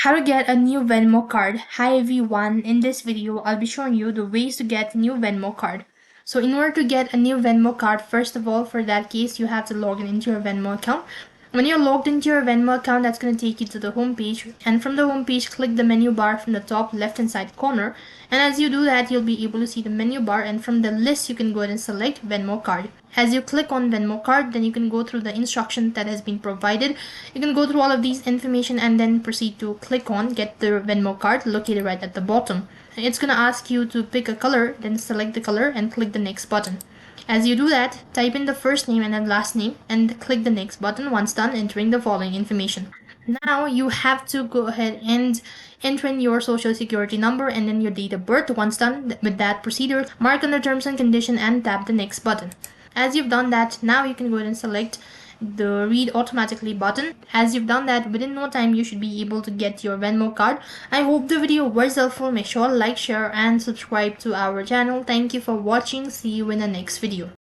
How to get a new Venmo card. Hi everyone, in this video I'll be showing you the ways to get a new Venmo card. So in order to get a new Venmo card, first of all, for that case you have to log in into your Venmo account. When you're logged into your Venmo account, that's going to take you to the home page, and from the home page click the menu bar from the top left hand side corner, and as you do that you'll be able to see the menu bar, and from the list you can go ahead and select Venmo card. As you click on Venmo card, then you can go through the instruction that has been provided. You can go through all of these information and then proceed to click on get the Venmo card located right at the bottom. It's going to ask you to pick a color, then select the color and click the next button. As you do that, type in the first name and then last name and click the next button once done entering the following information. Now you have to go ahead and enter in your social security number and then your date of birth. Once done with that procedure, mark on the terms and condition and tap the next button. As you've done that, now you can go ahead and select the read automatically button. As you've done that, within no time you should be able to get your Venmo card. I hope the video was helpful. Make sure to like, share and subscribe to our channel. Thank you for watching. See you in the next video.